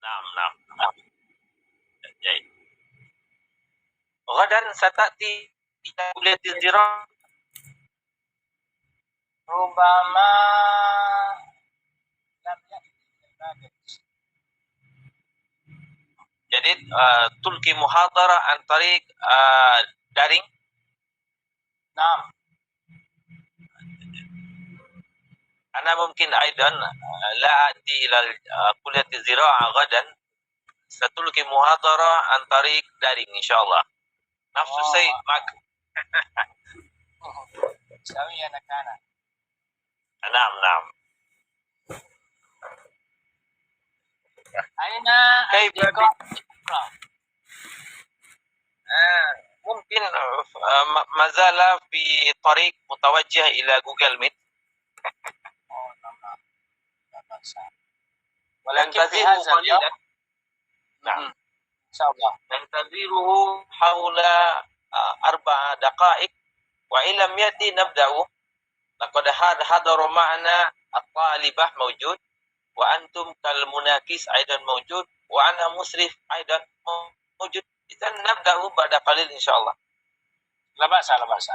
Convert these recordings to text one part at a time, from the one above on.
نعم نعم نعم. جيد. غدا ستأتي إلى كلية الزراعة. ربما لم يأتي. jadi تلقي محاضرة عن طريق daring. نعم. أنا ممكن أيضا لا أأتي إلى كلية الزراعة غدا، ستلقي محاضرة عن طريق daring إن شاء الله. نفس الشيء معك. سويا كان. نعم نعم. أين كيف ممكن ما زال في طريق متوجه إلى جوجل ميت. ولكن في هذا اليوم نعم إن شاء الله ننتظره حول 4 دقائق، وإن لم يأتي نبدأ. لقد حضر معنا الطالبة موجود، وأنتم كالمناكس أيضا موجود، وأنا مسرف أيضا موجود. إذا نبدأ بعد قليل إن شاء الله. لا بأس لا بأس.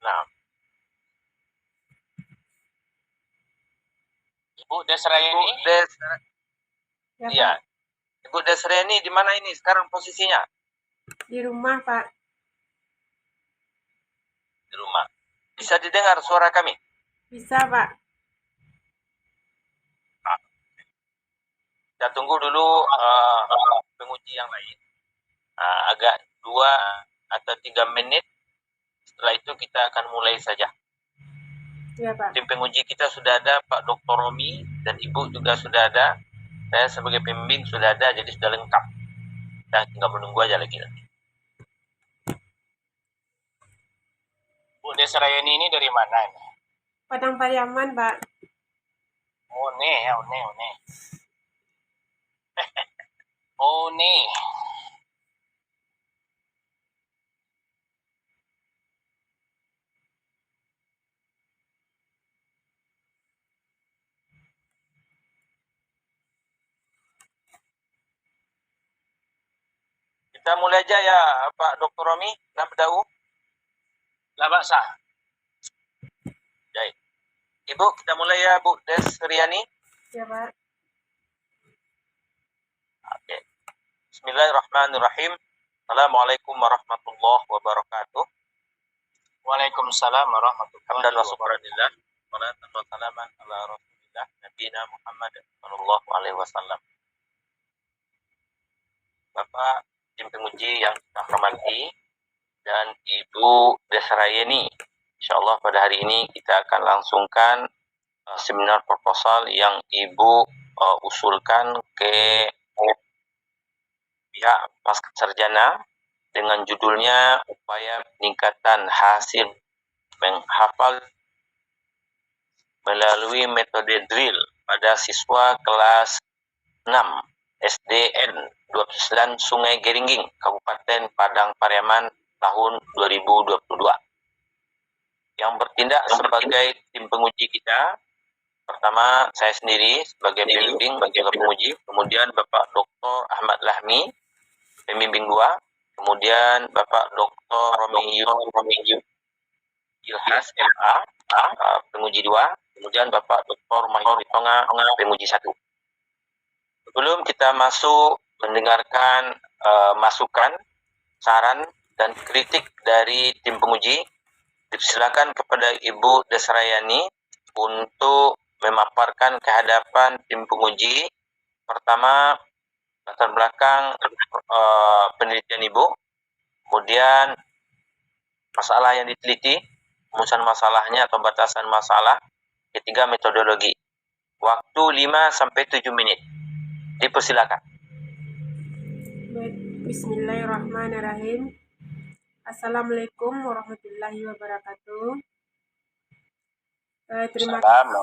نعم. Ibu Desrayani. Ya. Ibu Desrayani di mana ini sekarang posisinya? Di rumah, Pak. Di rumah. Bisa didengar suara kami? Bisa, Pak. Kita tunggu dulu penguji yang lain. Agak 2 atau 3 menit. Setelah itu kita akan mulai saja. Ya, Pak. Tim penguji kita sudah ada, Pak Dr. Romi dan Ibu juga sudah ada. Saya sebagai pembimbing sudah ada, jadi sudah lengkap. Kita tinggal menunggu aja lagi nanti. Bu Desrayani ini dari mana ini? Padang Pariaman, Pak. One. One. Kita mulai aja ya Pak Dr. Romi. Nabda'u. La ba'sa. Baik. Ibu, kita mulai ya Bu Desriani. Ya, Pak. Oke. Bismillahirrahmanirrahim. Assalamualaikum warahmatullahi wabarakatuh. Waalaikumsalam warahmatullahi wabarakatuh. Salatan wa salaman ala Rasulillah Nabiyina Muhammad sallallahu alaihi wasallam. Bapak tim penguji yang saya hormati dan Ibu Desrayani, insyaallah pada hari ini kita akan langsungkan seminar proposal yang Ibu usulkan ke pihak pasca sarjana dengan judulnya upaya peningkatan hasil menghafal melalui metode drill pada siswa kelas 6 SDN 29 Sungai Geringging, Kabupaten Padang Pariaman tahun 2022. Yang bertindak sebagai tim penguji kita, pertama saya sendiri sebagai pembimbing bagi penguji, kemudian Bapak Dr. Ahmad Lahmi, pembimbing 2, kemudian Bapak Dr. Romi Ilhas MA, penguji 2, kemudian Bapak Dr. Mahir Tonga, penguji 1. Sebelum kita masuk mendengarkan masukan, saran, dan kritik dari tim penguji, silakan kepada Ibu Desrayani untuk memaparkan kehadapan tim penguji. Pertama, latar belakang penelitian Ibu, kemudian masalah yang diteliti, rumusan masalahnya atau batasan masalah, ketiga metodologi. Waktu 5-7 menit. Dipersilakan. Bismillahirrahmanirrahim. Assalamualaikum warahmatullahi wabarakatuh. Terima kasih.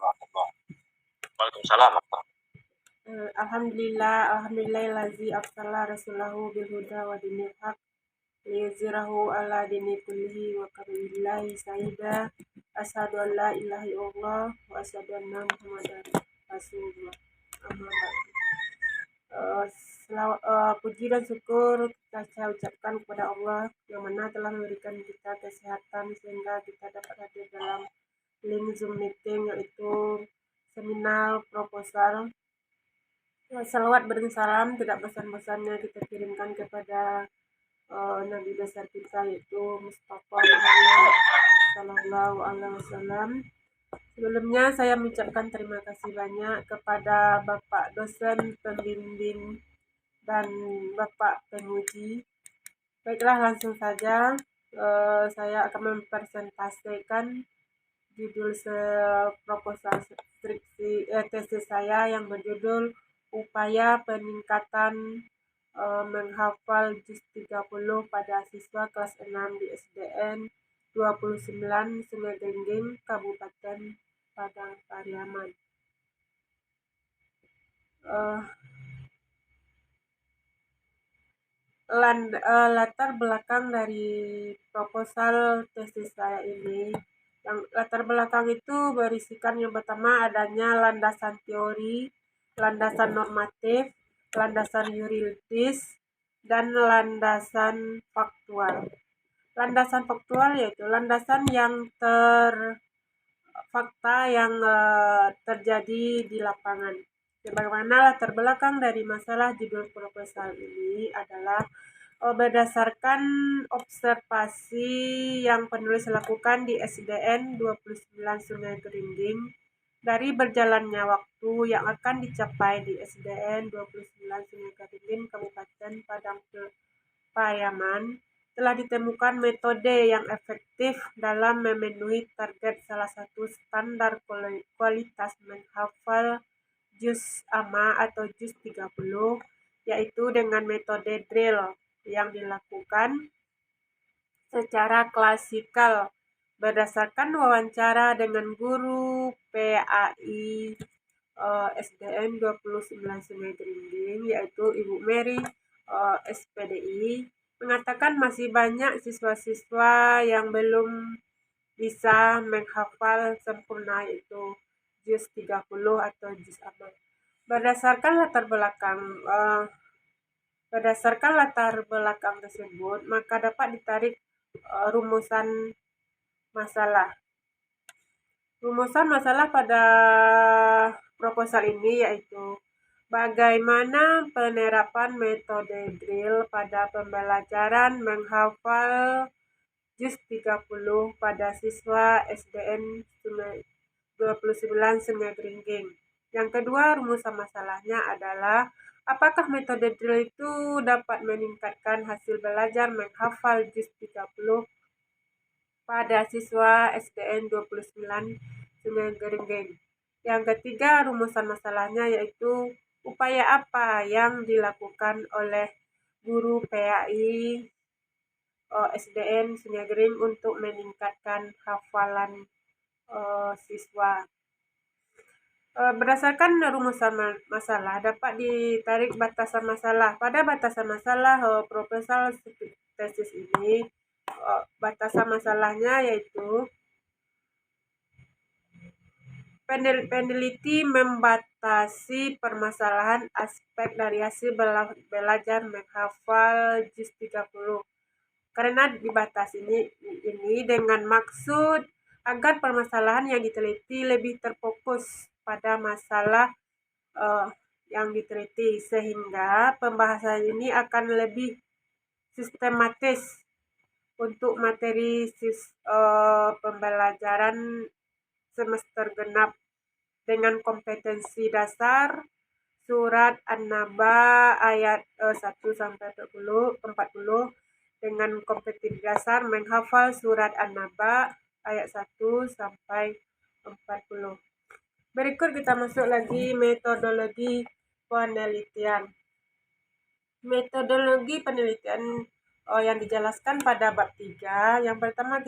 Waalaikumsalam. Alhamdulillahi arsala rasulahu bil huda wa dinil haq liyuzhirahu ala dini kullihi wa kafa billahi shahida. Asyhadu an la ilaha illallah wa asyhadu anna Muhammadar rasulullah. Amma ba'du. puji dan syukur saya ucapkan kepada Allah yang mana telah memberikan kita kesehatan sehingga kita dapat hadir dalam link Zoom meeting, yaitu seminar proposal. Salawat dan salam tidak bosan-bosannya kita kirimkan kepada Nabi besar kita, yaitu Mustafa Muhammad Sallallahu Alaihi Wasallam. Sebelumnya saya mengucapkan terima kasih banyak kepada Bapak dosen pembimbing dan Bapak penguji. Baiklah, langsung saja saya akan mempresentasikan judul proposal skripsi tesis saya yang berjudul Upaya Peningkatan Menghafal Juz 30 pada siswa kelas 6 di SDN 29 Sungai Geringging, Kabupaten Padang Pariaman. Latar belakang dari proposal tesis saya ini, yang latar belakang itu berisikan yang pertama adanya landasan teori, landasan normatif, landasan yuridis, dan landasan faktual. Landasan faktual yaitu landasan yang fakta yang terjadi di lapangan. Bagaimana latar belakang dari masalah judul proposal ini adalah berdasarkan observasi yang penulis lakukan di SDN 29 Sungai Geringging dari berjalannya waktu yang akan dicapai di SDN 29 Sungai Geringging, Kabupaten Padang Pariaman, telah ditemukan metode yang efektif dalam memenuhi target salah satu standar kualitas menghafal juz amma atau juz 30, yaitu dengan metode drill yang dilakukan secara klasikal berdasarkan wawancara dengan guru PAI SDN 29 Sungai Geringging, yaitu Ibu Mary SPDI, mengatakan masih banyak siswa-siswa yang belum bisa menghafal sempurna yaitu juz 30 atau juz amma. Berdasarkan latar belakang tersebut, maka dapat ditarik rumusan masalah. Rumusan masalah pada proposal ini yaitu bagaimana penerapan metode drill pada pembelajaran menghafal juz 30 pada siswa SDN 29 Sungai Geringging. Yang kedua, rumusan masalahnya adalah apakah metode drill itu dapat meningkatkan hasil belajar menghafal juz 30 pada siswa SDN 29 Sungai Geringging. Yang ketiga, rumusan masalahnya yaitu upaya apa yang dilakukan oleh guru PAI SDN Sungai Geringging untuk meningkatkan hafalan siswa. Berdasarkan rumusan masalah dapat ditarik batasan masalah. Pada batasan masalah proposal tesis ini, batasan masalahnya yaitu peneliti membatasi permasalahan aspek dari hasil belajar menghafal juz 30 karena dibatasi ini dengan maksud agar permasalahan yang diteliti lebih terfokus pada masalah yang diteliti, sehingga pembahasan ini akan lebih sistematis untuk materi pembelajaran semester genap dengan kompetensi dasar surat An-Naba ayat 1-40 dengan kompetensi dasar menghafal surat An-Naba ayat 1-40. Berikut kita masuk lagi metodologi penelitian. Metodologi penelitian yang dijelaskan pada bab 3. Yang pertama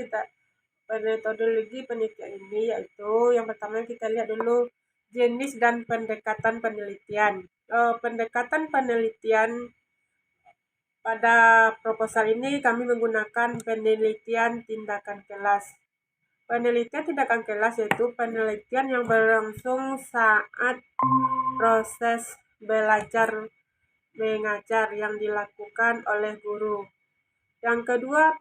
metodologi penelitian ini yaitu yang pertama kita lihat dulu jenis dan pendekatan penelitian. Pendekatan penelitian pada proposal ini kami menggunakan penelitian tindakan kelas. Penelitian tindakan kelas yaitu penelitian yang berlangsung saat proses belajar mengajar yang dilakukan oleh guru. Yang kedua,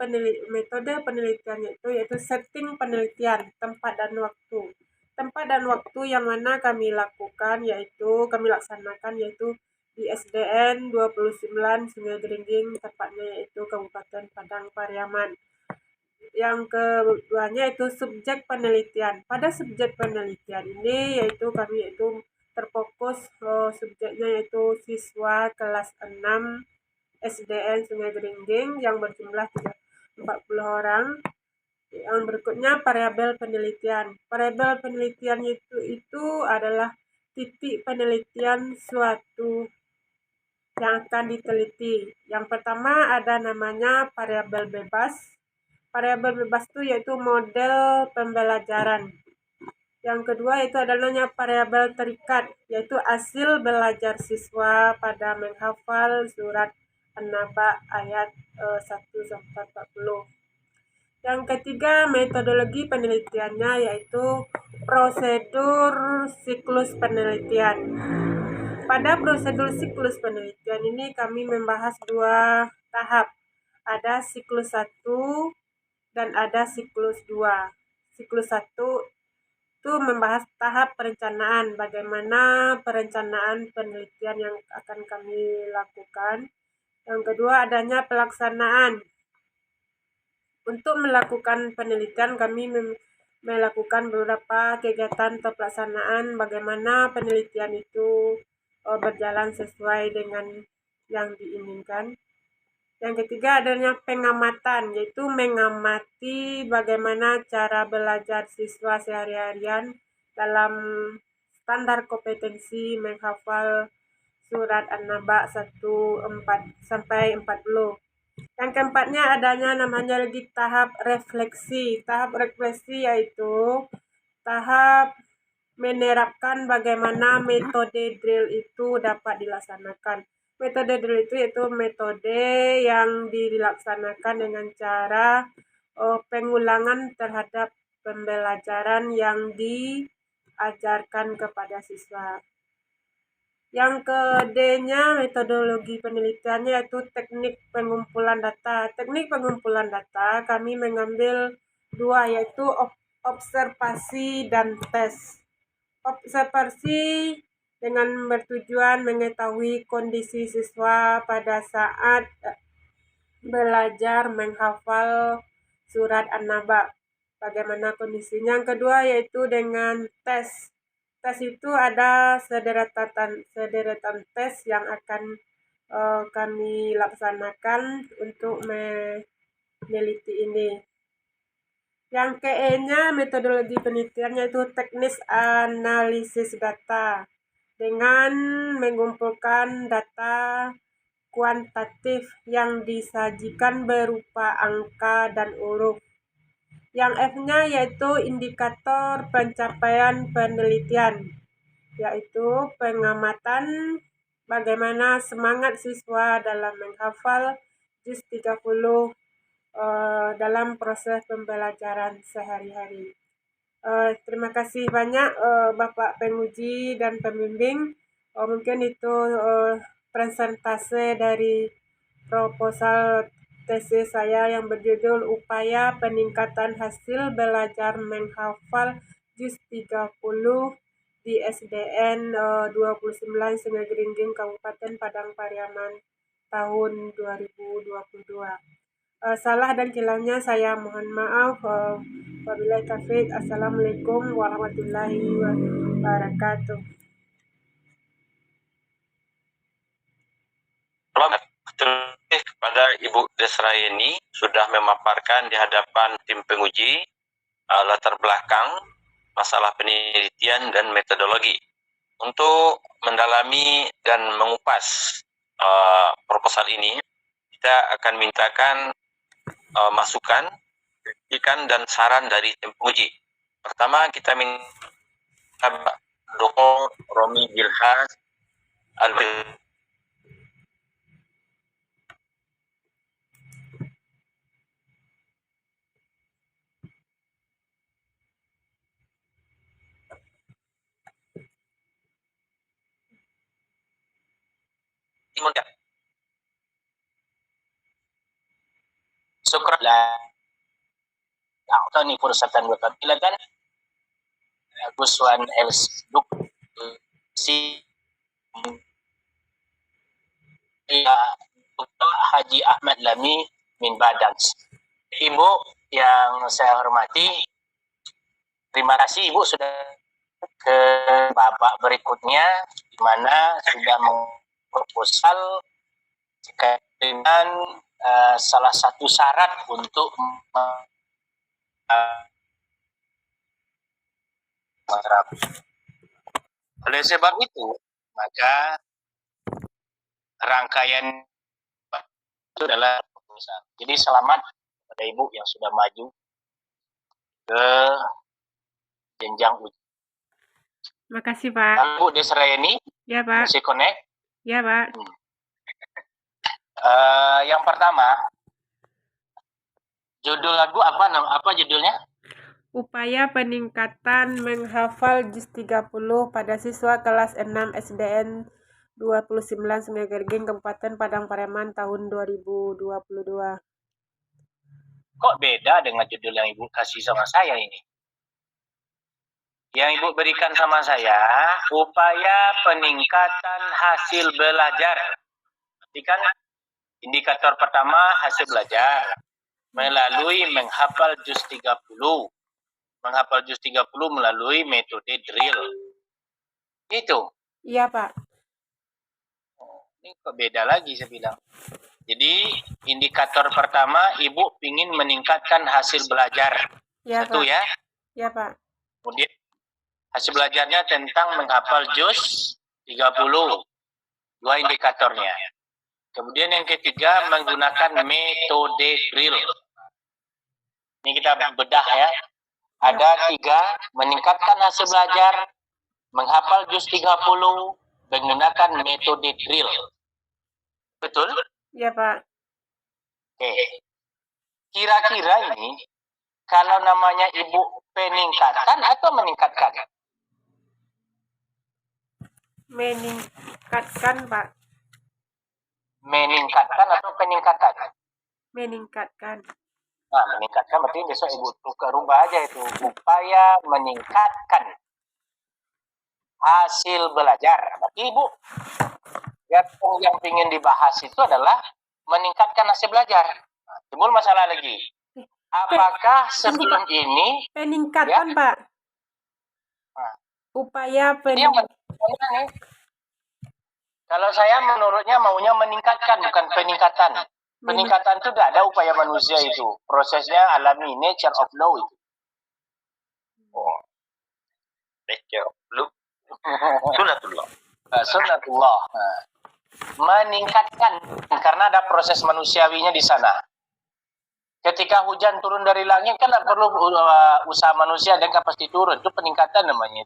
metode penelitiannya itu yaitu setting penelitian, tempat dan waktu. Tempat dan waktu yang mana kami lakukan yaitu kami laksanakan yaitu di SDN 29 Sungai Geringging, tepatnya yaitu Kabupaten Padang Pariaman. Yang keduanya itu subjek penelitian. Pada subjek penelitian ini yaitu kami yaitu terfokus subjeknya yaitu siswa kelas 6 SDN Sungai Geringging yang berjumlah 40 orang. Yang berikutnya variabel penelitian. Variabel penelitian itu adalah titik penelitian suatu yang akan diteliti. Yang pertama ada namanya variabel bebas. Variabel bebas itu yaitu model pembelajaran. Yang kedua itu adalah variabel terikat, yaitu hasil belajar siswa pada menghafal surat An-Naba ayat 1-40. Yang ketiga, metodologi penelitiannya yaitu prosedur siklus penelitian. Pada prosedur siklus penelitian ini kami membahas 2 tahap. Ada siklus 1 dan ada siklus 2. Siklus 1 itu membahas tahap perencanaan, bagaimana perencanaan penelitian yang akan kami lakukan. Yang kedua adanya pelaksanaan. Untuk melakukan penelitian kami melakukan beberapa kegiatan atau pelaksanaan bagaimana penelitian itu berjalan sesuai dengan yang diinginkan. Yang ketiga adanya pengamatan, yaitu mengamati bagaimana cara belajar siswa sehari-harian dalam standar kompetensi menghafal surat An-Naba 1-40. Yang keempatnya adanya namanya lagi tahap refleksi. Tahap refleksi yaitu tahap menerapkan bagaimana metode drill itu dapat dilaksanakan. Metode drill itu yaitu metode yang dilaksanakan dengan cara pengulangan terhadap pembelajaran yang diajarkan kepada siswa. Yang kedua, metodologi penelitiannya yaitu teknik pengumpulan data. Teknik pengumpulan data kami mengambil 2 yaitu observasi dan tes. Observasi dengan bertujuan mengetahui kondisi siswa pada saat belajar menghafal surat An-Naba. Bagaimana kondisinya. Yang kedua yaitu dengan tes. Tes itu ada sederetan tes yang akan kami laksanakan untuk meneliti ini. Yang keennya metodologi penelitiannya itu teknis analisis data dengan mengumpulkan data kuantitatif yang disajikan berupa angka dan huruf. Yang F-nya yaitu indikator pencapaian penelitian, yaitu pengamatan bagaimana semangat siswa dalam menghafal juz 30 dalam proses pembelajaran sehari-hari. Terima kasih banyak Bapak penguji dan pembimbing. Mungkin itu presentase dari proposal tesis saya yang berjudul Upaya Peningkatan Hasil Belajar Menghafal Juz 30 di SDN 29 Sungai Geringging Kabupaten Padang Pariaman tahun 2022. Salah dan kilangnya saya mohon maaf. Wabillahi taufiq. Assalamualaikum warahmatullahi wabarakatuh. Terima kasih kepada Ibu Desrayeni sudah memaparkan di hadapan tim penguji latar belakang masalah penelitian dan metodologi. Untuk mendalami dan mengupas proposal ini, kita akan mintakan masukan, kritikan dan saran dari tim penguji. Pertama kita minta Dr. Romi Gilhas Muntian. Syukran lah. أعطاني فرصة وتفضيلا Guswan Elsduk si Haji Ahmad Lami min Badans. Ibu yang saya hormati, terima kasih Ibu sudah ke babak berikutnya, di mana sudah memproposal dengan salah satu syarat untuk oleh sebab itu, maka rangkaian itu adalah proposal. Jadi selamat kepada Ibu yang sudah maju ke jenjang uji. Makasih Pak. Ibu Desrayani, Ya Pak. masih connect? Ya Pak. Yang pertama, judul lagu apa judulnya? Upaya peningkatan menghafal juz 30 pada siswa kelas 6 SDN 29 Sungai Gerging, Kabupaten Padang Pariaman tahun 2022. Kok beda dengan judul yang Ibu kasih sama saya ini? Yang Ibu berikan sama saya, upaya peningkatan hasil belajar. Jadi kan indikator pertama hasil belajar melalui menghafal juz 30. Menghafal juz 30 melalui metode drill. Itu. Iya Pak. Ini kok beda lagi saya bilang. Jadi indikator pertama Ibu ingin meningkatkan hasil belajar. Ya Satu Pak. ya. Ya Pak. Kemudian hasil belajarnya tentang menghafal juz 30. Dua indikatornya. Kemudian yang ketiga menggunakan metode drill. Ini kita bedah ya. Ada 3, meningkatkan hasil belajar, menghafal juz 30, menggunakan metode drill. Betul? Ya Pak. Oke. Kira-kira ini, kalau namanya Ibu peningkatan atau meningkatkan? Meningkatkan Pak. Meningkatkan atau peningkatan? Meningkatkan. Nah, meningkatkan berarti besok Ibu tukar rubah aja itu. Upaya meningkatkan hasil belajar. Berarti Ibu, yang ingin dibahas itu adalah meningkatkan hasil belajar. Nah, timbul masalah lagi. Apakah sebelum ini peningkatan ya? Pak. Nah, upaya peningkatan. Kalau saya menurutnya maunya meningkatkan, bukan peningkatan. Peningkatan itu tidak ada upaya manusia itu. Prosesnya alami, nature of law itu. Oh. Nature of law. Sunnatullah. Sunnatullah. Nah, meningkatkan karena ada proses manusiawinya di sana. Ketika hujan turun dari langit kan tidak perlu usaha manusia dan pasti turun. Itu peningkatan namanya.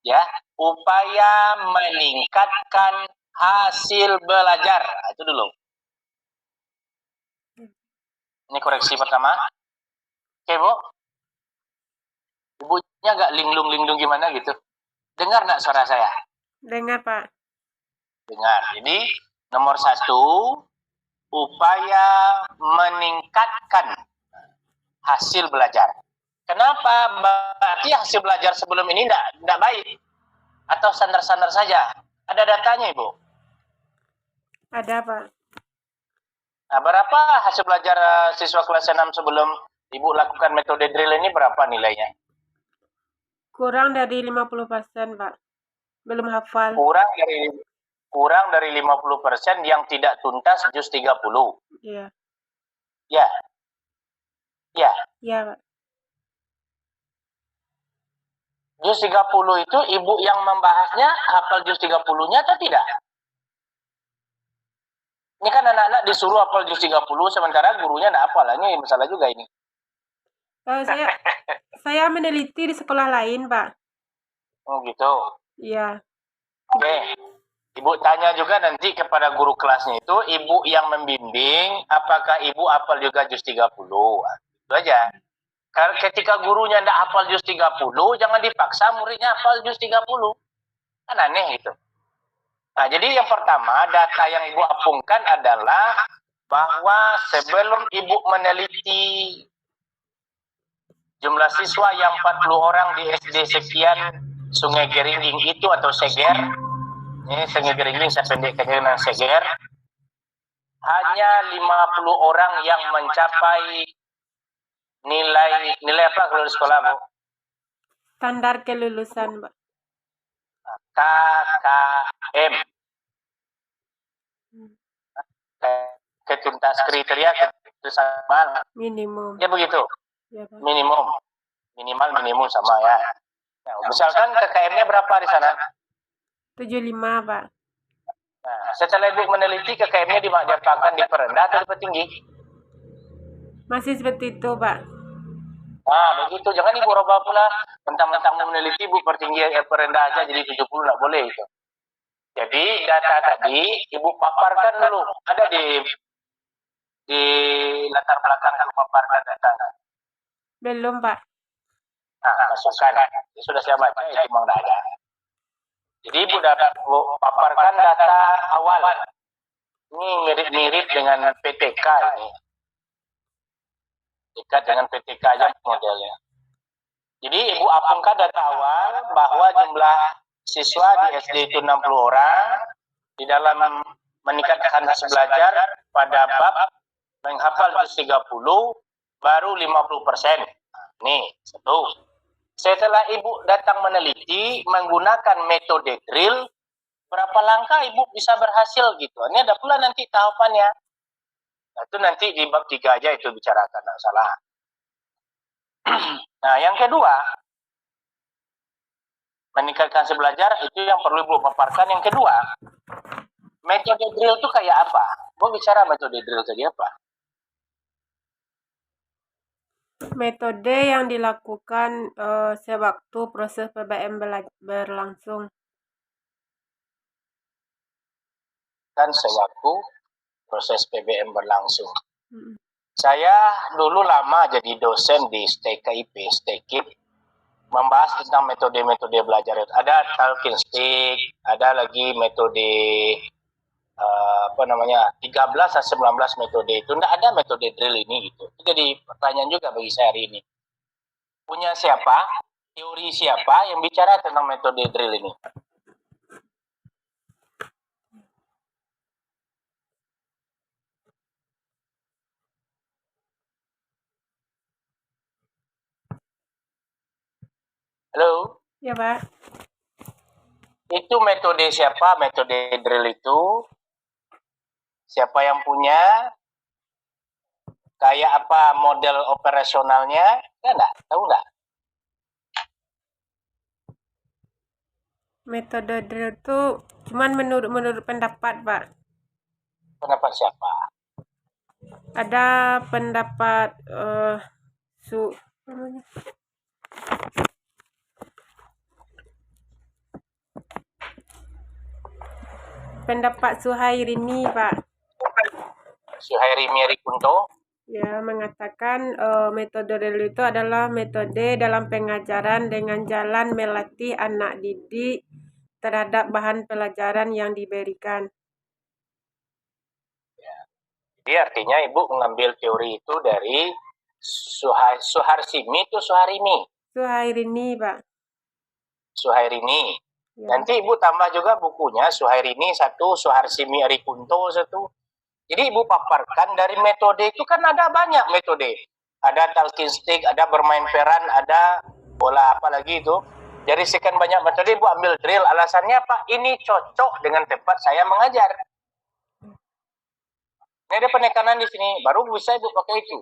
Ya, upaya meningkatkan hasil belajar. Nah, itu dulu. Ini koreksi pertama. Oke, Bu. Ibunya nggak linglung-linglung gimana gitu. Dengar nggak suara saya? Dengar, Pak. Dengar. Jadi, nomor 1, upaya meningkatkan hasil belajar. Kenapa? Berarti hasil belajar sebelum ini tidak baik. Atau standar-standar saja. Ada datanya, Ibu? Ada, Pak. Nah, berapa hasil belajar siswa kelas 6 sebelum Ibu lakukan metode drill ini, berapa nilainya? Kurang dari 50%, Pak. Belum hafal. Kurang dari 50% yang tidak tuntas juz 30. Iya. Ya. Ya. Iya, Pak. Juz 30 itu Ibu yang membahasnya hafal juz 30-nya atau tidak? Ini kan anak-anak disuruh hafal juz 30 sementara gurunya tidak hafal. Ini masalah juga ini. Saya meneliti di sekolah lain, Pak. Oh gitu. Iya. Oke. Ibu tanya juga nanti kepada guru kelasnya itu, Ibu yang membimbing, apakah Ibu hafal juga juz 30? Itu aja. Karena ketika gurunya tidak hafal juz 30, jangan dipaksa muridnya hafal juz 30. Kan aneh gitu. Nah, jadi yang pertama, data yang Ibu apungkan adalah bahwa sebelum Ibu meneliti jumlah siswa yang 40 orang di SD sekian Sungai Geringging itu atau Seger, ini Sungai Geringging saya pendekkannya dengan Seger, hanya 50 orang yang mencapai nilai apa kalau di sekolah, Bu? Standar kelulusan, Pak. KKM. Ketuntas kriteria ketuntasan Minimum. ya begitu, Ya, Pak. minimum minimum sama ya. Nah, misalkan KKM-nya berapa di sana? 75, Pak. Nah, setelah Ibu meneliti KKM-nya diapakan di perendah atau di tinggi? Masih seperti itu, Pak. Nah, begitu. Jangan Ibu rubah pula. Mentang-mentang meneliti Ibu pertinggi perendah aja jadi 70, nggak boleh itu. Jadi data tadi Ibu paparkan dulu. Ada di latar belakang Ibu paparkan data. Belum, Pak. Nah, masukkan. Ini sudah saya baca, itu memang tidak ada. Jadi Ibu paparkan data awal. Ini mirip-mirip dengan PTK ini. Dekat dengan PTK aja modelnya. Jadi Ibu apungkan data awal bahwa jumlah siswa di SD itu 60 orang. Di dalam meningkatkan hasil belajar pada bab menghafal juz 30 baru 50%. Nih, satu. Setelah Ibu datang meneliti menggunakan metode drill, berapa langkah Ibu bisa berhasil gitu. Ini ada pula nanti tahapannya. Nah, itu nanti di bab 3 aja itu bicarakan, tidak salah. Nah, yang kedua, meningkatkan hasil belajar itu yang perlu Ibu paparkan. Yang kedua, metode drill itu kayak apa? Ibu bicara metode drill tadi apa? Metode yang dilakukan sewaktu proses PBM berlangsung. Kan sewaktu proses PBM berlangsung. Saya dulu lama jadi dosen di STKIP, membahas tentang metode-metode belajar. Ada talking stick, ada lagi metode 13 atau 19 metode itu. Tidak ada metode drill ini gitu. Itu jadi pertanyaan juga bagi saya hari ini. Punya siapa? Teori siapa yang bicara tentang metode drill ini? Halo? Ya, Pak. Itu metode siapa? Metode drill itu siapa yang punya? Kayak apa model operasionalnya? Enggak? Tahu enggak? Metode drill itu cuman menurut pendapat, Pak. Pendapat siapa? Ada pendapat pendapat Suhairini, Pak. Suhairimi Arikunto. Ya, mengatakan metode drill itu adalah metode dalam pengajaran dengan jalan melatih anak didik terhadap bahan pelajaran yang diberikan. Jadi artinya Ibu mengambil teori itu dari Suharsimi itu Suharimi? Suhairini, Pak. Suhairini. Ya. Nanti Ibu tambah juga bukunya Suhairini satu, Suharsimi Arikunto satu. Jadi Ibu paparkan dari metode itu kan ada banyak metode. Ada talking stick, ada bermain peran, ada bola apa lagi itu. Dari sekian banyak metode Ibu ambil drill. Alasannya apa? Ini cocok dengan tempat saya mengajar. Ini ada penekanan di sini. Baru bisa Ibu pakai itu.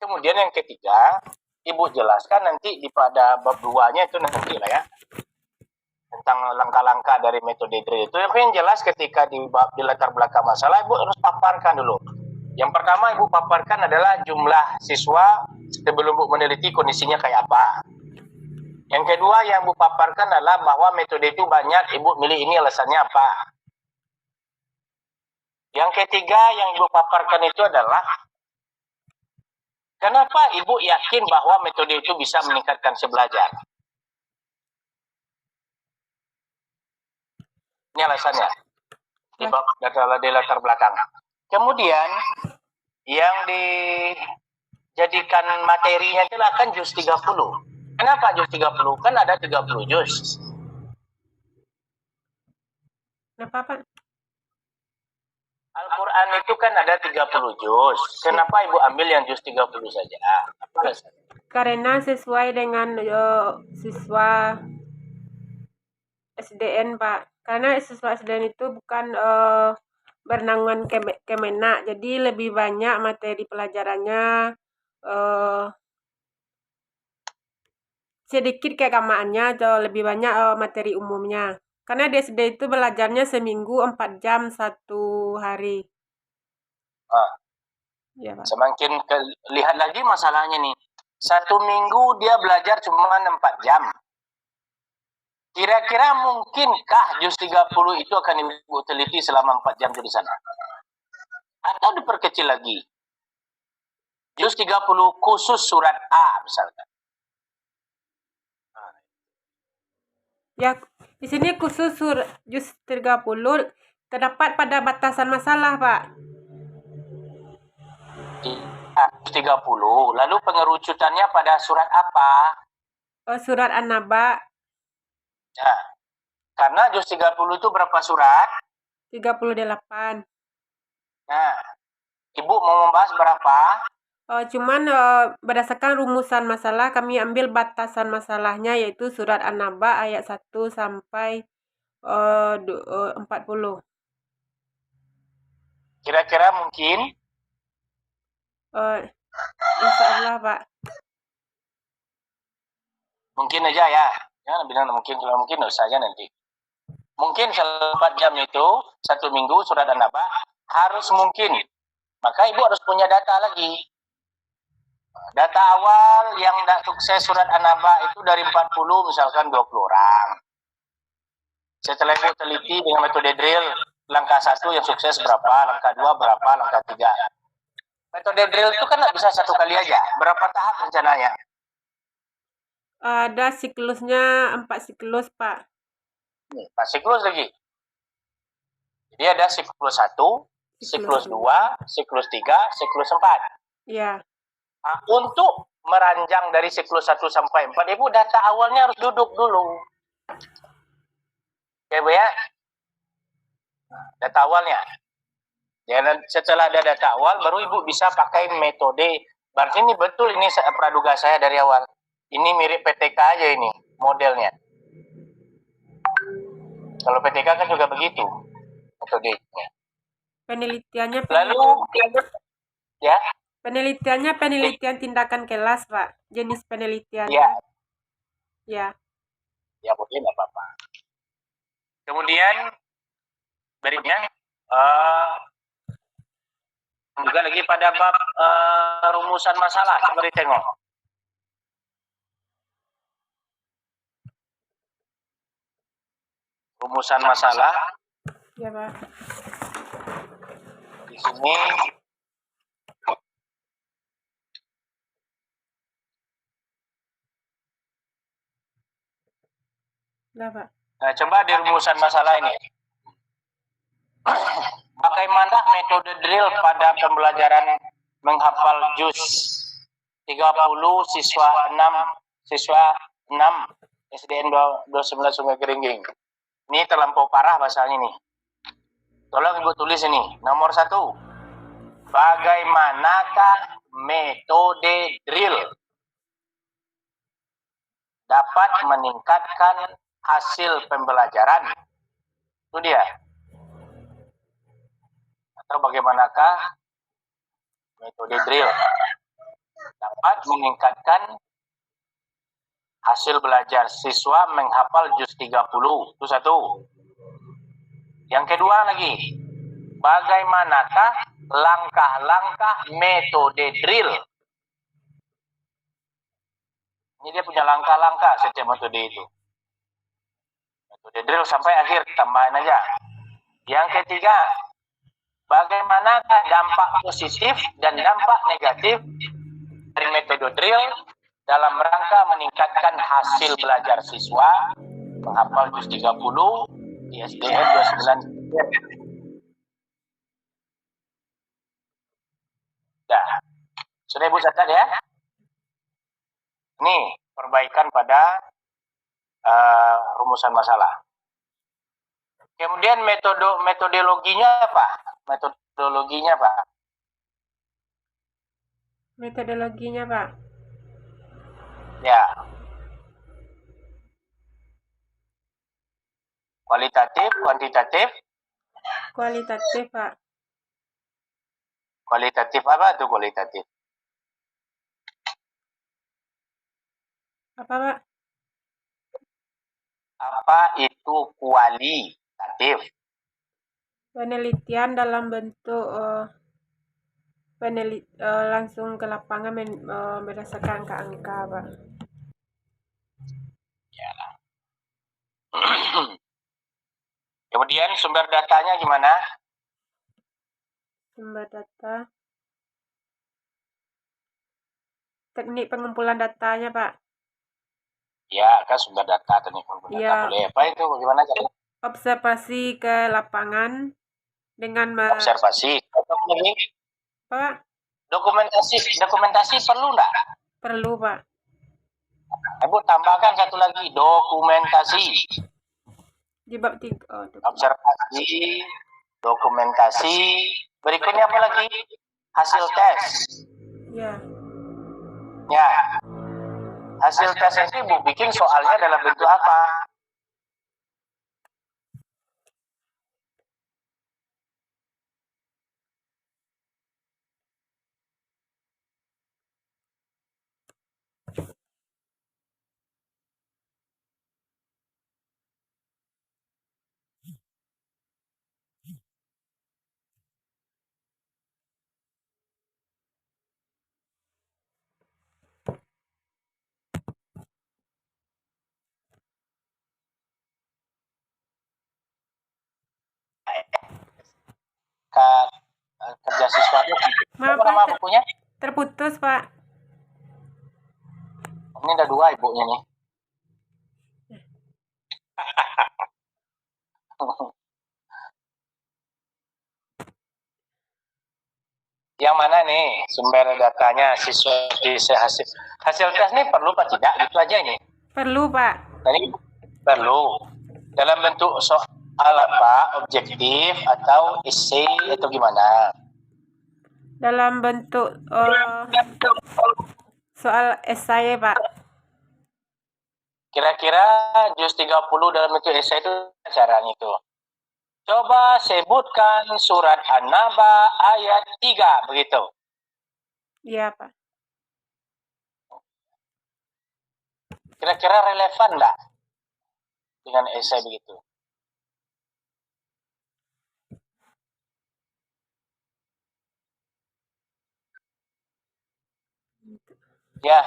Kemudian yang ketiga, Ibu jelaskan nanti di pada bab 2-nya itu nanti lah ya. Tentang langkah-langkah dari metode drill itu. Yang jelas ketika di latar belakang masalah, Ibu harus paparkan dulu. Yang pertama Ibu paparkan adalah jumlah siswa sebelum Ibu meneliti kondisinya kayak apa. Yang kedua yang Ibu paparkan adalah bahwa metode itu banyak, Ibu milih ini alasannya apa. Yang ketiga yang Ibu paparkan itu adalah kenapa Ibu yakin bahwa metode itu bisa meningkatkan hasil belajar. Ini alasannya. di latar belakang. Kemudian yang dijadikan materinya itulah kan juz 30. Kenapa juz 30? Kan ada 30 juz. Kenapa Pak? Al-Quran itu kan ada 30 juz. Kenapa Ibu ambil yang juz 30 saja? Apa alasannya? Karena sesuai dengan siswa SDN Pak. Karena siswa SDN itu bukan bernaungan Kemenak, jadi lebih banyak materi pelajarannya, sedikit keagamaannya atau lebih banyak materi umumnya. Karena di SD itu belajarnya seminggu 4 jam satu hari. Ya, Pak. Semakin lihat lagi masalahnya nih. 1 minggu dia belajar cuma 4 jam. Kira-kira mungkinkah juz 30 itu akan Ibu teliti selama 4 jam di sana? Atau diperkecil lagi? Juz 30 khusus surat A misalkan. Ya, di sini khusus juz 30 terdapat pada batasan masalah, Pak. Juz 30. Lalu pengerucutannya pada surat apa? Surat An-Naba. Nah, karena juz 30 itu berapa surat? 38. Nah, Ibu mau membahas berapa? Cuman berdasarkan rumusan masalah kami ambil batasan masalahnya yaitu surat An-Naba ayat 1 sampai 40. Kira-kira mungkin? Insya Allah Pak. Mungkin aja ya. Jangan bilang mungkin, kalau mungkin usah aja nanti. Mungkin kalau 4 jam itu 1 minggu surat An-Naba harus mungkin. Maka Ibu harus punya data lagi. Data awal yang tidak sukses surat An-Naba itu dari 40 misalkan 20 orang. Setelah Ibu teliti dengan metode drill, langkah 1 yang sukses berapa, langkah 2 berapa, langkah 3. Metode drill itu kan nggak bisa 1 kali aja. Berapa tahap rencananya? Ada siklusnya 4 siklus Pak. 4 siklus lagi. Jadi ada siklus 1, siklus 2, siklus 3, siklus 4. Iya. Nah, untuk meranjang dari siklus 1 sampai 4, Ibu data awalnya harus duduk dulu. Oke Bu ya? Data awalnya. Dan setelah ada data awal, baru Ibu bisa pakai metode. Berarti ini betul, ini praduga saya dari awal. Ini mirip PTK aja ini, modelnya. Kalau PTK kan juga begitu metodenya. Penelitiannya ya? Penelitiannya penelitian tindakan kelas, Pak. Jenis penelitiannya. Ya. Ya. Ya, mungkin nggak apa-apa. Kemudian berikutnya juga lagi pada bab rumusan masalah. Coba ditengok. Rumusan masalah. Ya, Pak. Di sini Nah, Pak. nah, coba di rumusan masalah ini. Bagaimana metode drill pada pembelajaran menghafal juz 30 siswa 6 SDN 29 Sungai Geringging. Ini terlampau parah bahasanya nih. Tolong Ibu tulis ini. Nomor 1. Bagaimanakah metode drill dapat meningkatkan hasil pembelajaran? Itu dia. Atau bagaimanakah metode drill dapat meningkatkan hasil belajar siswa menghafal juz 30? Itu 1. Yang kedua lagi, bagaimanakah langkah-langkah metode drill? Ini dia punya langkah-langkah setiap metode itu. Metode drill sampai akhir, tambahin aja. Yang ketiga, bagaimanakah dampak positif dan dampak negatif dari metode drill dalam rangka meningkatkan hasil belajar siswa menghafal juz 30 di SDN 29. Dah. Sudah Ibu catat ya? Nih, perbaikan pada rumusan masalah. Kemudian metodologinya apa? Metodologinya apa? Metodologinya, Pak. Ya. Kualitatif, kuantitatif. Kualitatif, Pak. Kualitatif apa tuh kualitatif? Apa, Pak? Apa itu kualitatif? Penelitian dalam bentuk langsung ke lapangan berdasarkan angka-angka, Pak. Kemudian sumber datanya gimana? Sumber data. Teknik pengumpulan datanya, Pak. Ya, kan sumber data teknik pengumpulan data Ya. boleh. Apa itu? Bagaimana caranya? Observasi ke lapangan dengan Observasi. Apa lagi? Pak? Dokumentasi perlu enggak? Perlu, Pak. Ibu tambahkan satu lagi, dokumentasi. Di bab 3. Observasi, dokumentasi. Berikutnya apa lagi? Hasil tes. Ya. Ya. Hasil tes itu Ibu bikin soalnya dalam bentuk apa? Kerja siswa itu. Maaf, Apa nama Pak. bukunya? Terputus, Pak. Ini ada 2 ibunya nih. Yang mana nih sumber datanya siswa hasil tes ini perlu apa tidak? Itu aja ini. Perlu, Pak. Tadi perlu dalam bentuk soal apa? Objektif atau esai atau gimana? Dalam bentuk soal esai, Pak. Kira-kira juz 30 dalam bentuk esai itu caranya itu. Coba sebutkan surat An-Naba ayat 3 begitu. Iya, Pak. Kira-kira relevan enggak dengan esai begitu? Ya,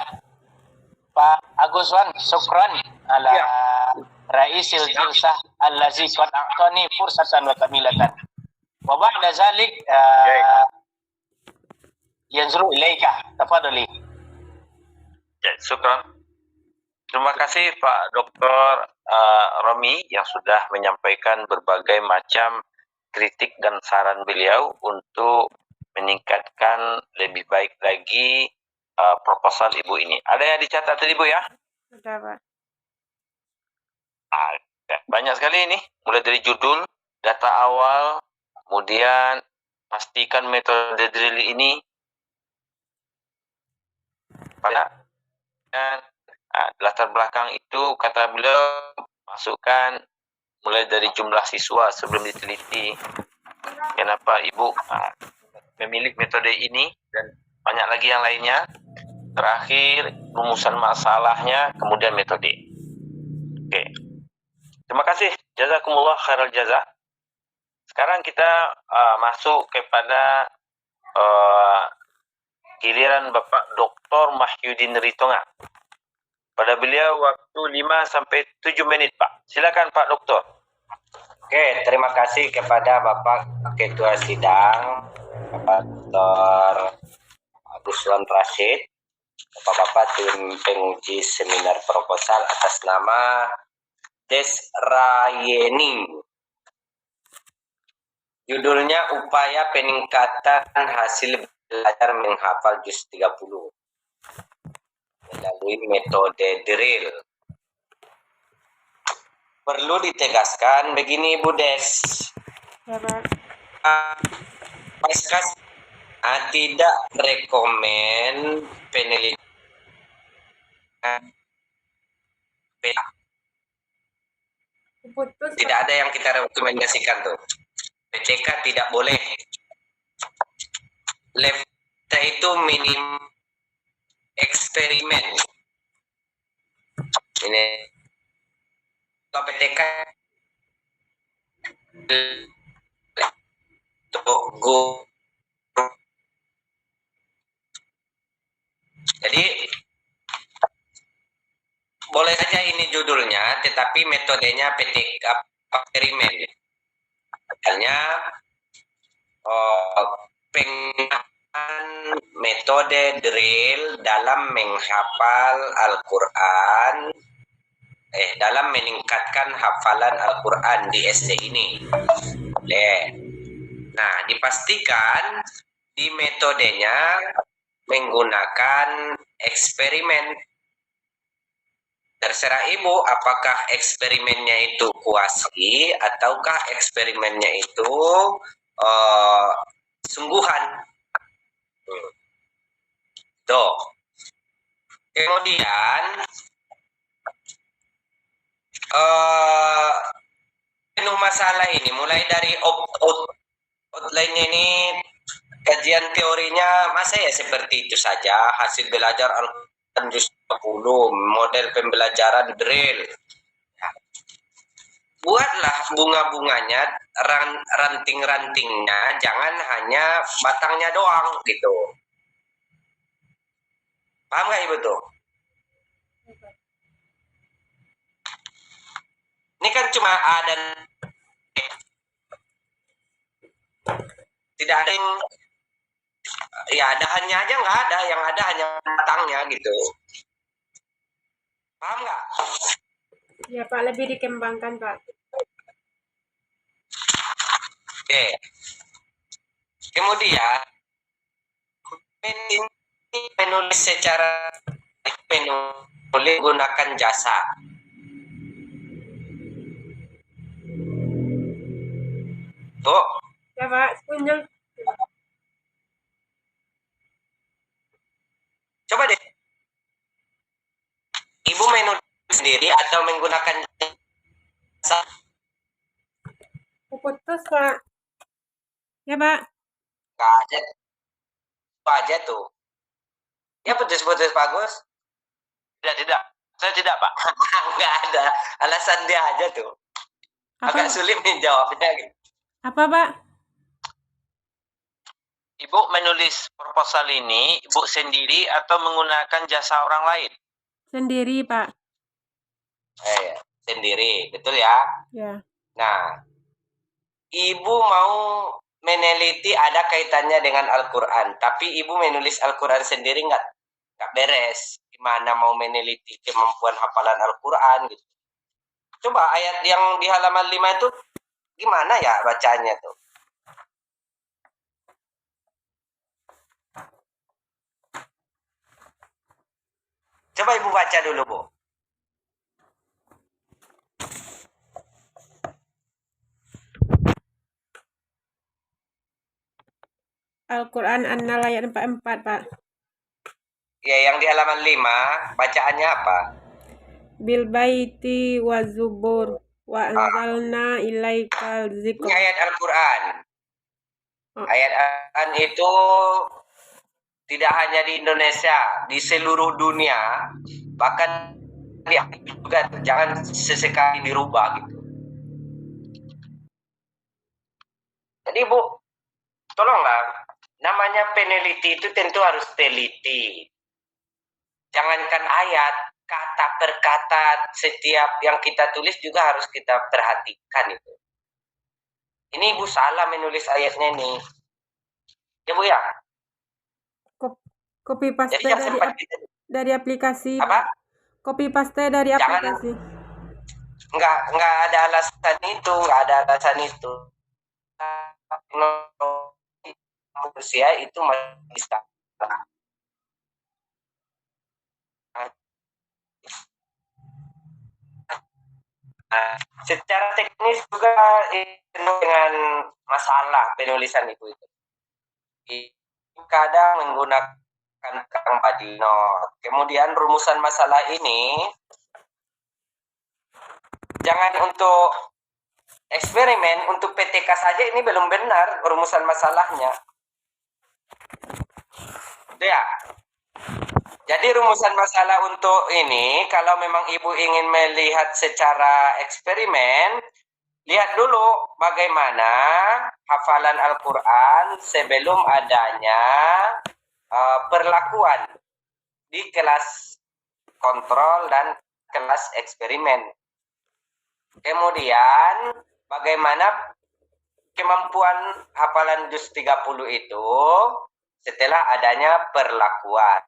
Pak Aguswan, syukran ala Raisil Jilsah allazi qad a'tani fursatan wa kamilatan. Wa ba'da zalik yanzuru ilaika. Tafadhali. Ya, syukran. Terima kasih Pak Dr. Romi yang sudah menyampaikan berbagai macam kritik dan saran beliau untuk meningkatkan lebih baik lagi proposal Ibu ini. Ada yang dicatat tadi Bu ya? Sudah, Pak. Banyak sekali ini, mulai dari judul, data awal, kemudian pastikan metode drill ini pada dan latar belakang itu kata beliau masukkan mulai dari jumlah siswa sebelum diteliti, kenapa Ibu memilih metode ini dan banyak lagi yang lainnya. Terakhir rumusan masalahnya, kemudian metode. Oke. Terima kasih. Jazakumullah khairal jaza. Sekarang kita masuk kepada giliran Bapak Dr. Mahyudin Ritonga. Pada beliau waktu 5 sampai 7 menit, Pak. Silakan Pak Doktor. Oke, terima kasih kepada Bapak Ketua Sidang, Bapak Dr. Ruslan Rashid, Bapak-Bapak tim penguji seminar proposal atas nama Desrayeni. Judulnya Upaya Peningkatan Hasil belajar menghafal juz 30 melalui metode drill. Perlu ditegaskan begini Bu Des. Ya, Pak. Paskas tidak rekomen penelitian. Putus, Tidak ada yang kita rekomendasikan tuh. PTK tidak boleh. Level itu minim eksperimen. Ini kalau PTK go. Jadi boleh saja ini judulnya, tetapi metodenya PTK eksperimen. Misalnya penggunaan metode drill dalam menghafal Al-Quran, dalam meningkatkan hafalan Al-Quran di SD ini. Nah, dipastikan di metodenya menggunakan eksperimen. Terserah ibu apakah eksperimennya itu kuasi ataukah eksperimennya itu sungguhan. Tuh. Kemudian penuh masalah ini mulai dari outline-nya ini, kajian teorinya masa ya seperti itu saja, hasil belajar Al-Quran juz 10, model pembelajaran drill. Buatlah bunga-bunganya, ranting-rantingnya, jangan hanya batangnya doang gitu. Paham nggak Ibu tuh? Ini kan cuma A dan E. Tidak ada yang, ya dahannya aja nggak ada, yang ada hanya batangnya gitu. Paham nggak? Ya, Pak, lebih dikembangkan, Pak. Oke. Kemudian menulis secara menulis gunakan jasa. Tuh, Ya, Pak, kunjung. coba deh. Ibu menulis sendiri atau menggunakan jasa? Putus, Pak. Ya, Pak. Nggak aja. Itu aja tuh. Ya putus-putus bagus. Tidak. Saya tidak, Pak. Nggak ada. Alasan dia aja tuh. Agak sulit menjawabnya gitu. Apa, Pak? Ibu menulis proposal ini, Ibu sendiri atau menggunakan jasa orang lain? Sendiri, Pak. Sendiri, betul ya? Ya. Nah, Ibu mau meneliti ada kaitannya dengan Al-Quran, tapi Ibu menulis Al-Quran sendiri nggak beres. Gimana mau meneliti kemampuan hafalan Al-Quran gitu. Coba ayat yang di halaman 5 itu gimana ya bacanya tuh? Coba Ibu baca dulu, Bu. Al-Quran An-Nahl ayat 44, Pak. Ya, yang di halaman 5, bacaannya apa? Bil baiti wa zubur wa anzalna ilaikal Ini zikr. ayat Al-Quran. Ayat Al-Quran itu tidak hanya di Indonesia, di seluruh dunia, bahkan juga jangan sesekali dirubah gitu. Jadi Bu, tolonglah, namanya peneliti itu tentu harus teliti. Jangankan ayat, kata per kata setiap yang kita tulis juga harus kita perhatikan itu. Ini Ibu salah menulis ayatnya ini. Ya Bu ya? Copy paste Jadi yang sempat dari aplikasi. apa? Copy paste dari aplikasi. Enggak ada alasan itu, enggak ada alasan itu. manusia itu masih salah. Nah, secara teknis juga dengan masalah penulisan itu. Kadang menggunakan kang badinot. Kemudian rumusan masalah ini jangan untuk eksperimen, untuk PTK saja ini belum benar rumusan masalahnya. Itu ya. Jadi rumusan masalah untuk ini, kalau memang Ibu ingin melihat secara eksperimen, lihat dulu bagaimana hafalan Al-Quran sebelum adanya perlakuan di kelas kontrol dan kelas eksperimen. Kemudian bagaimana kemampuan hafalan juz 30 itu setelah adanya perlakuan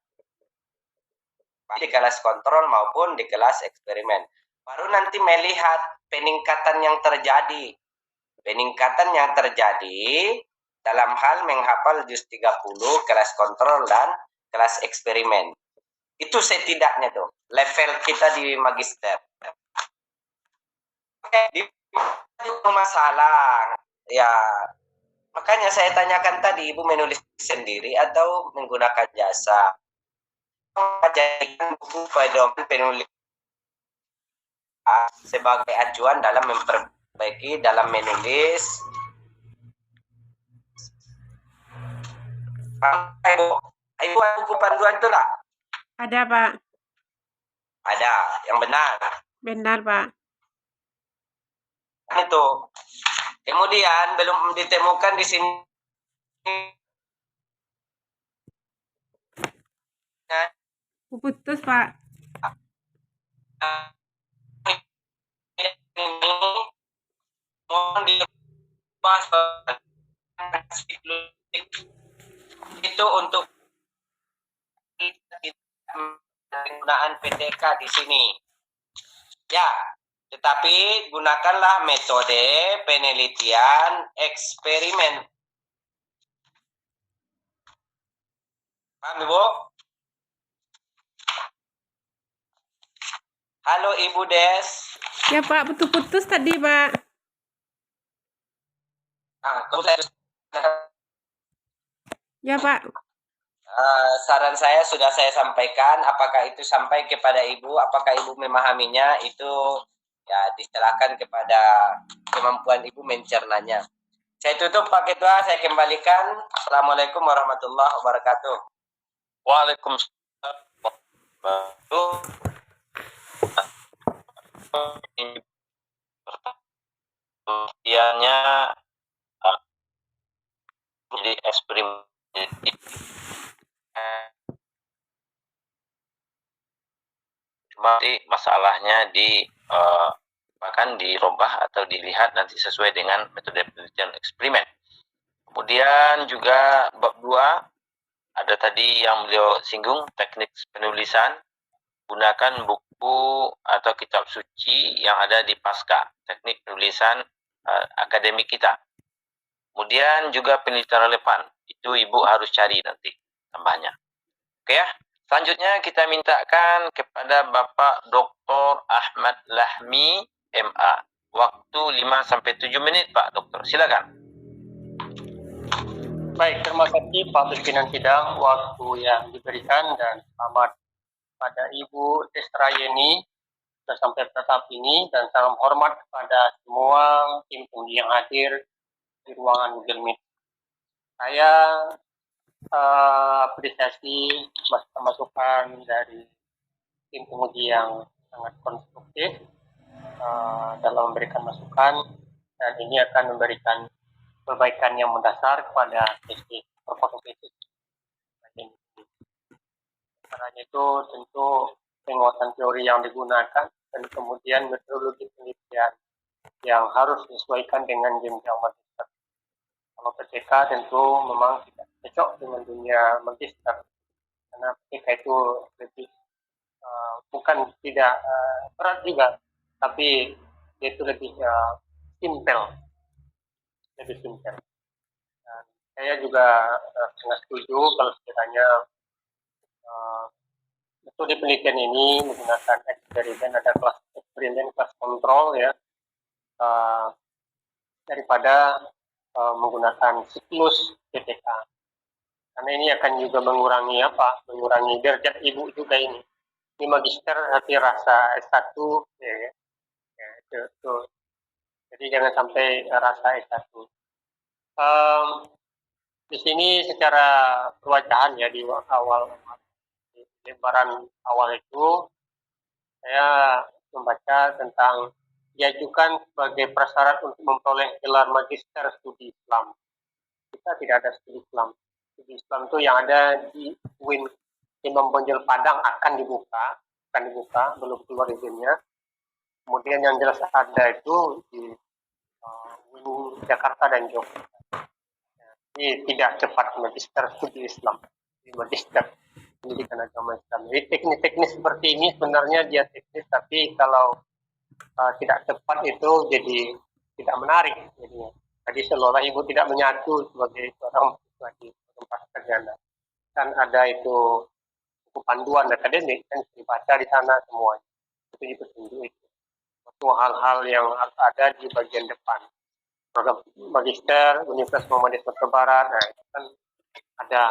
di kelas kontrol maupun di kelas eksperimen. Baru nanti melihat peningkatan yang terjadi. Peningkatan yang terjadi dalam hal menghafal juz 30 kelas kontrol dan kelas eksperimen. Itu setidaknya tuh level kita di magister. Oke, di masalah ya, makanya saya tanyakan tadi, Ibu menulis sendiri atau menggunakan jasa? Jadikan buku pedoman penulis sebagai acuan dalam memperbaiki dalam menulis. Ibu ada buku panduan itu lah? Ada, Pak. Ada, yang benar. Benar, Pak. Itu. Kemudian belum ditemukan di sini. Putus, Pak. Ini mohon dibahas itu untuk penggunaan PTK di sini. Ya, tetapi gunakanlah metode penelitian eksperimen. Paham, Ibu? Halo Ibu Des. Ya, Pak, putus-putus tadi, Pak. Ya, Pak. Saran saya sudah saya sampaikan. Apakah itu sampai kepada Ibu? Apakah Ibu memahaminya? Itu ya diserahkan kepada kemampuan Ibu mencernanya. Saya tutup Pak Ketua. Saya kembalikan. Assalamualaikum warahmatullahi wabarakatuh. Waalaikumsalam. Pertanyaannya jadi eksperimen. Cuma masalahnya bahkan dirubah atau dilihat nanti sesuai dengan metode penelitian eksperimen. Kemudian juga bab 2 ada tadi yang beliau singgung, teknik penulisan. Gunakan buku atau kitab suci yang ada di Pasca, teknik penulisan akademik kita. Kemudian juga penelitian relevan, itu Ibu harus cari nanti tambahnya. Oke ya, selanjutnya kita mintakan kepada Bapak Dr. Ahmad Lahmi, MA. Waktu 5-7 menit Pak Dokter, silakan. Baik, terima kasih Pak Pimpinan Sidang waktu yang diberikan, dan selamat pada Ibu Destrayeni sudah sampai tetap ini, dan salam hormat kepada semua tim penguji yang hadir di ruangan Google Meet. Saya apresiasi masukan dari tim penguji yang sangat konstruktif dalam memberikan masukan, dan ini akan memberikan perbaikan yang mendasar kepada tesis caranya itu tentu penguatan teori yang digunakan dan kemudian metodologi penelitian yang harus disesuaikan dengan jenjang magister. Kalau PTK tentu memang tidak cocok dengan dunia magister, karena PTK itu lebih bukan tidak berat juga, tapi dia itu lebih simpel. Dan saya juga sangat setuju kalau sekiranya metode penelitian ini menggunakan eksperimen, ada kelas eksperimen, kelas kontrol ya, daripada menggunakan siklus PTK. Karena ini akan juga mengurangi mengurangi derajat ibu juga ini. Ini magister hati rasa S1 ya. Itu. Jadi jangan sampai rasa S1. Di sini secara perwacahan ya di awal di lembaran awal itu saya membaca tentang diajukan sebagai prasyarat untuk memperoleh gelar magister studi Islam. Kita tidak ada studi Islam. Studi Islam itu yang ada di UIN Imam Bonjol Padang akan dibuka, belum keluar izinnya. Kemudian yang jelas ada itu di UIN Jakarta dan Jogja. Ini tidak cepat magister studi Islam, ini magister pendidikan agama Islam. Jadi teknis-teknis seperti ini sebenarnya dia teknis, tapi kalau tidak cepat itu jadi tidak menarik. Jadi seolah ibu tidak menyatu sebagai seorang mahasiswa di tempat kerjaan. Kan ada itu buku panduan akademik kan dibaca di sana semuanya. Itu petunjuk itu. Itu hal-hal yang harus ada di bagian depan. Program magister Universitas Muhammadiyah Sumatera Barat, nah itu kan ada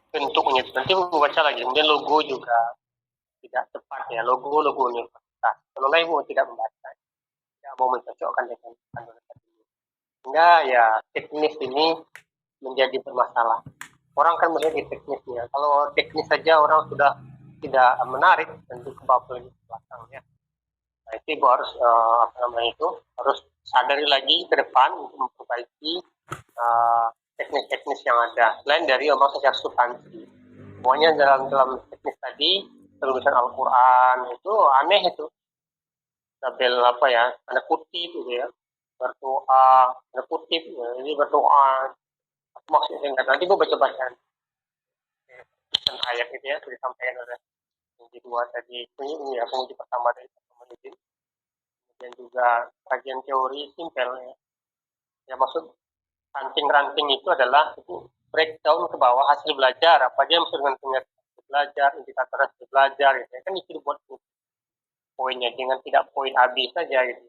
bentuknya. Nanti ibu baca lagi. Kemudian logo juga tidak tepat ya, logo universitas. Kalau ibu tidak membaca, tidak mau mencocokkan dengan panduan akademik. Sehingga ya teknis ini menjadi bermasalah. Orang kan melihat di teknisnya. Kalau teknis saja orang sudah tidak menarik, tentu ke bawah di belakangnya. Nah itu ibu harus harus sadari lagi ke depan untuk memperbaiki teknis-teknis yang ada. Selain dari omong secara substansi, pokoknya dalam teknis tadi penulisan Al-Quran itu aneh itu. Tabel ada kutip gitu ya, berdoa, ada kutip, ya, ini berdoa. Maksudnya nanti gue baca-baca ayat itu ya, sudah disampaikan oleh penguji dua tadi. Ini ya penguji pertama dari izin. Dan juga kajian teori simpel ya. Ya maksud ranting-ranting itu adalah itu breakdown ke bawah hasil belajar, apa aja yang maksud dengan hasil belajar, indikator hasil belajar gitu ya. Kan itu dibuat poinnya, dengan tidak poin habis saja gitu.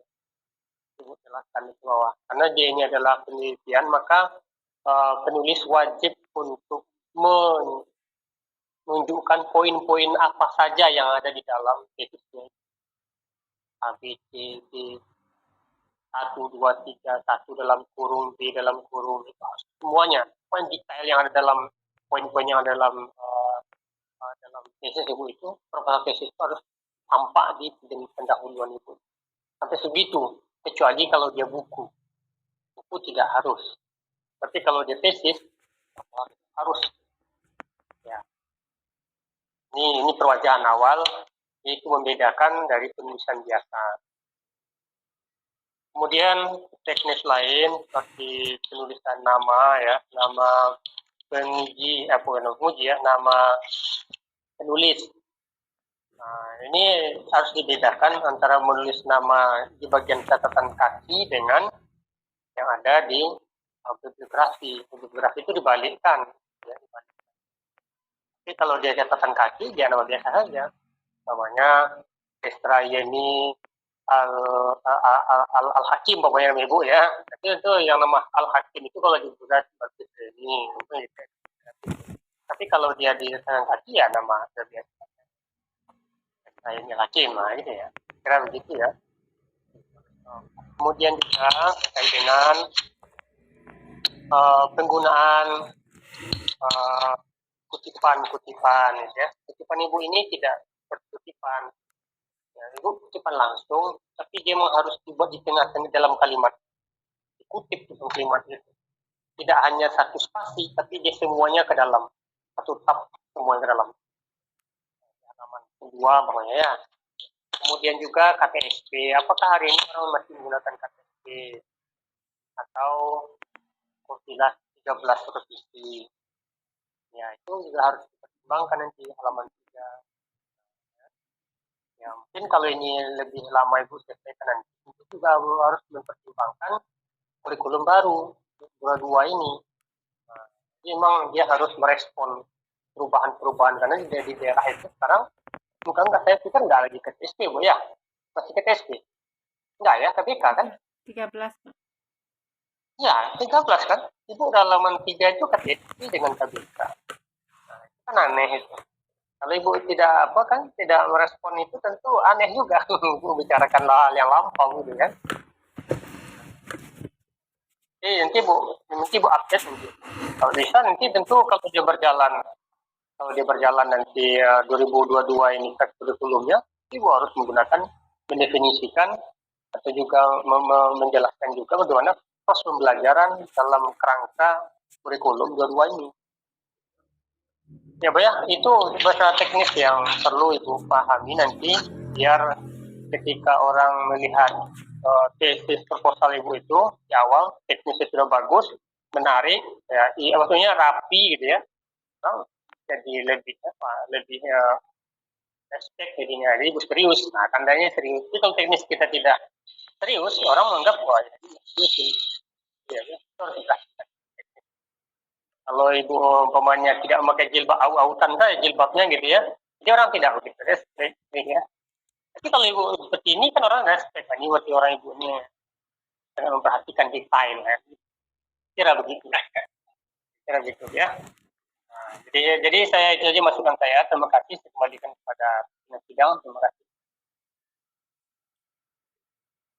Itu jelaskan di bawah. Karena dia ini adalah penelitian, maka penulis wajib untuk menunjukkan poin-poin apa saja yang ada di dalam tesisnya. A, B, C, D, 1, 2, 3, 1 dalam kurung, B dalam kurung, itu semuanya. Poin detail yang ada dalam poin-poin yang ada dalam tesis itu, proposal tesis itu harus tampak di pendahuluan itu. Sampai segitu, kecuali kalau dia buku. Buku tidak harus. Tapi kalau dia tesis, harus. Ya. Ini perwajahan awal, itu membedakan dari penulisan biasa. Kemudian teknis lain seperti penulisan nama ya, nama penguji, nama penulis. Nah, ini harus dibedakan antara menulis nama di bagian catatan kaki dengan yang ada di bibliografi. Bibliografi itu dibalikkan. Ya, dibalikkan. Tapi kalau dia catatan kaki, dia nama biasa saja. Namanya Destra Yeni Al-Hakim pokoknya nama ibu ya. Tapi itu yang nama Al-Hakim itu kalau juga seperti ini. Tapi kalau dia di tangan kaki ya nama biasa. Nah ini Hakim, nah gitu ya. Kira begitu ya. Kemudian juga terkait dengan penggunaan kutipan ya. Kutipan ibu ini tidak berkutipan. Ya, ibu kutipan langsung, tapi dia harus dibuat di tengah-tengah dalam kalimat. Dikutip dalam kalimat itu. Tidak hanya satu spasi, tapi dia semuanya ke dalam. Satu tab semuanya ke dalam. Halaman kedua pokoknya ya. Kemudian juga KTSP. Apakah hari ini orang masih menggunakan KTSP? Atau kompilas 13 revisi? Ya, itu juga harus dipertimbangkan nanti halaman 3. Ya, mungkin kalau ini lebih lama ibu selesaikan nanti, itu juga harus mempertimbangkan kurikulum baru. dua ini. Nah, memang dia harus merespon perubahan-perubahan karena di daerah itu sekarang enggak saya pikir enggak lagi ke TSP Bu ya, masih ke TSP enggak ya, KPK kan 13, Pak. ya 13 kan, Ibu halaman 3 itu ke TSP dengan KPK. Nah, itu kan aneh itu. Kalau Ibu tidak apa kan tidak merespon itu tentu aneh juga. Ibu bicarakan hal yang lampau gitu kan. Jadi nanti Bu update nanti. Kalau bisa nanti tentu kalau dia berjalan nanti 2022 ini ke kurikulumnya, Ibu harus mendefinisikan atau juga menjelaskan juga bagaimana proses pembelajaran dalam kerangka kurikulum 22 ini. Ya Pak ya, itu bahasa teknis yang perlu Ibu pahami nanti biar ketika orang melihat tesis proposal Ibu itu di awal teknisnya sudah bagus, menarik, ya, maksudnya rapi gitu ya, jadi lebih respect jadinya, jadi Ibu serius. Nah, tandanya serius. Tapi kalau teknis kita tidak serius, orang menganggap wah ini serius. Ya, itu harus diperhatikan. Kalau Ibu umpamanya tidak memakai jilbab autan saja jilbabnya gitu ya, jadi orang tidak begitu respect ya. Tapi kalau Ibu seperti ini kan orang respect, ini berarti orang Ibu ini sangat memperhatikan detail ya. Kira begitu. Kira begitu ya. Nah, jadi saya itu aja masukan saya. Terima kasih. Saya kembalikan kepada sidang. Terima kasih.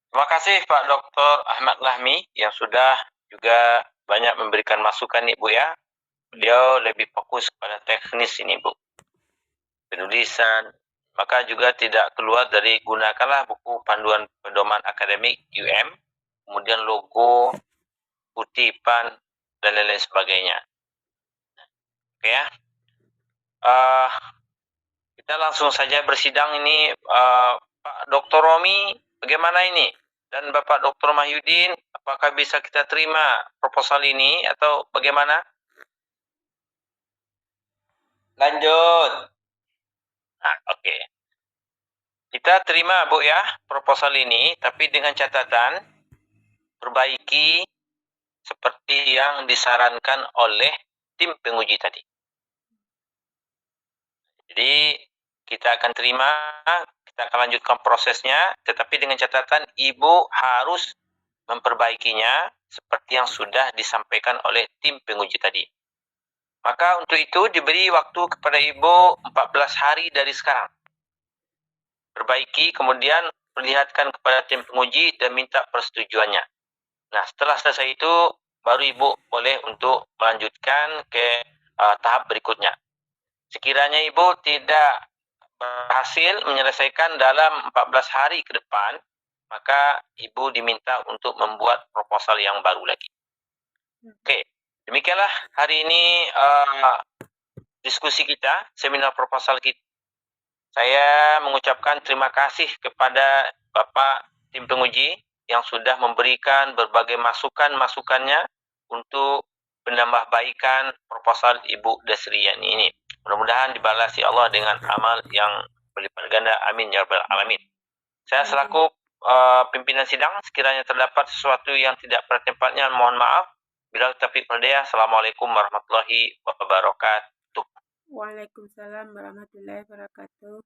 Terima kasih Pak Dr. Ahmad Lahmi yang sudah juga banyak memberikan masukan nih Bu ya. Beliau lebih fokus pada teknis ini Bu. Penulisan, maka juga tidak keluar dari gunakanlah buku panduan pedoman akademik UM, kemudian logo, kutipan, dan lain-lain sebagainya. Oke ya. Kita langsung saja bersidang ini. Pak Dr. Romi, bagaimana ini? Dan Bapak Dr. Mahyudin, apakah bisa kita terima proposal ini atau bagaimana? Lanjut. Nah, oke. Kita terima Bu ya proposal ini, tapi dengan catatan perbaiki seperti yang disarankan oleh tim penguji tadi. Jadi kita akan terima, kita akan lanjutkan prosesnya, tetapi dengan catatan Ibu harus memperbaikinya seperti yang sudah disampaikan oleh tim penguji tadi. Maka untuk itu diberi waktu kepada Ibu 14 hari dari sekarang. Perbaiki, kemudian perlihatkan kepada tim penguji dan minta persetujuannya. Nah, setelah selesai itu, baru Ibu boleh untuk melanjutkan ke tahap berikutnya. Sekiranya Ibu tidak berhasil menyelesaikan dalam 14 hari ke depan, maka Ibu diminta untuk membuat proposal yang baru lagi. Oke, demikianlah hari ini diskusi kita, seminar proposal kita. Saya mengucapkan terima kasih kepada Bapak tim penguji yang sudah memberikan berbagai masukan-masukannya untuk penambahbaikan proposal Ibu Desriani ini. Mudah-mudahan dibalasi Allah dengan amal yang berlipat ganda. Amin ya rabbal alamin. Saya selaku pimpinan sidang, sekiranya terdapat sesuatu yang tidak pada tempatnya, mohon maaf. Bila taufiq wal hidayah. Assalamualaikum warahmatullahi wabarakatuh. Waalaikumsalam warahmatullahi wabarakatuh.